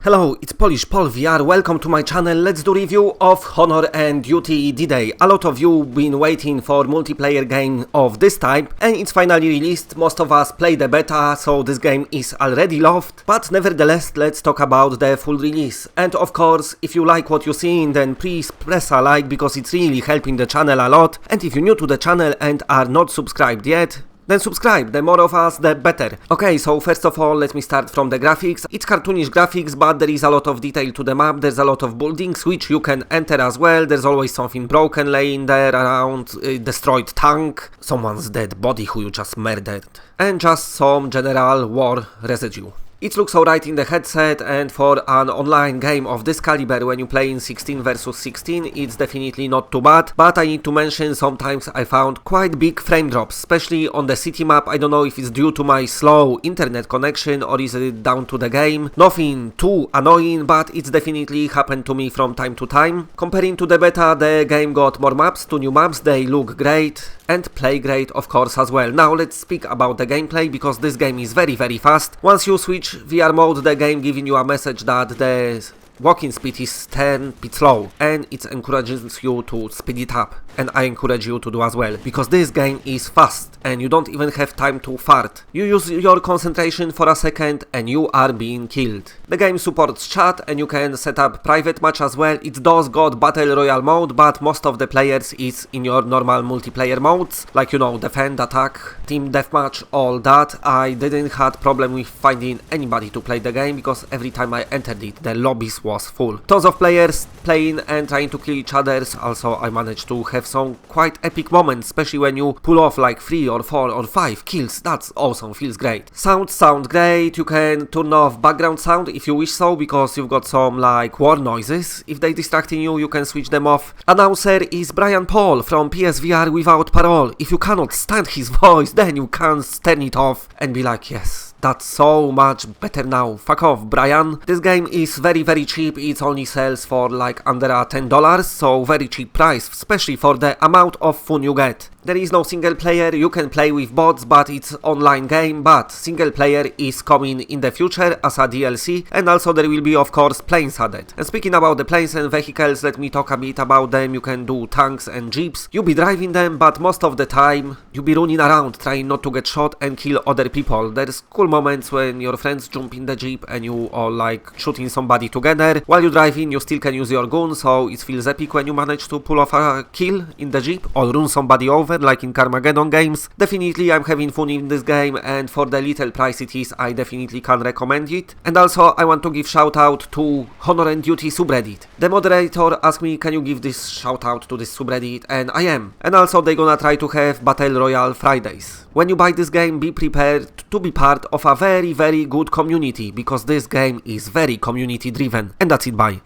Hello, it's Polish Paul VR, welcome to my channel. Let's do review of Honor and Duty D-Day. A lot of you been waiting for multiplayer game of this type and it's finally released. Most of us play the beta, so this game is already loved. But nevertheless, let's talk about the full release. And of course, if you like what you're seeing, then please press a like because it's really helping the channel a lot. And if you're new to the channel and are not subscribed yet, then subscribe, the more of us, the better. Okay, so first of all, let me start from the graphics. It's cartoonish graphics, but there is a lot of detail to the map. There's a lot of buildings, which you can enter as well. There's always something broken laying there around, destroyed tank, someone's dead body who you just murdered, and just some general war residue. It looks alright in the headset, and for an online game of this caliber, when you play in 16 versus 16, it's definitely not too bad. But I need to mention, sometimes I found quite big frame drops, especially on the city map. I don't know if it's due to my slow internet connection or is it down to the game. Nothing too annoying, but it's definitely happened to me from time to time. Comparing to the beta, the game got more maps, 2 new maps, they look great. And play great, of course, as well. Now let's speak about the gameplay, because this game is very fast. Once you switch VR mode, the game giving you a message that the walking speed is 10 bit slow, and it encourages you to speed it up, and I encourage you to do as well, because this game is fast and you don't even have time to fart. You use your concentration for a second and you are being killed. The game supports chat and you can set up private match as well. It does got battle royale mode, but most of the players is in your normal multiplayer modes, like, you know, defend, attack, team deathmatch, all that. I didn't had problem with finding anybody to play the game, because every time I entered it, the lobbies was full. Tons of players playing and trying to kill each other. Also, I managed to have some quite epic moments, especially when you pull off like 3 or 4 or 5 kills. That's awesome, feels great. Sound great. You can turn off background sound if you wish so, because you've got some like war noises. If they distracting you, you can switch them off. Announcer is Brian Paul from PSVR without parole. If you cannot stand his voice, then you can turn it off and be like, yes, that's so much better now. Fuck off, Brian. This game is very cheap. It only sells for like under $10, so very cheap price, especially for the amount of fun you get. There is no single player, you can play with bots, but it's online game, but single player is coming in the future as a DLC, and also there will be, of course, planes added. And speaking about the planes and vehicles, let me talk a bit about them. You can do tanks and jeeps. You'll be driving them, but most of the time you'll be running around trying not to get shot and kill other people. There's cool moments when your friends jump in the jeep and you all like shooting somebody together. While you're driving, you still can use your gun, so it feels epic when you manage to pull off a kill in the jeep or run somebody over, like in Carmageddon games. Definitely I'm having fun in this game, and for the little price it is, I definitely can recommend it. And also I want to give shout out to Honor and Duty subreddit. The moderator asked me, can you give this shout out to this subreddit, and I am. And also they're gonna try to have Battle Royale Fridays. When you buy this game, be prepared to be part of a very good community, because this game is very community driven. And that's it, bye.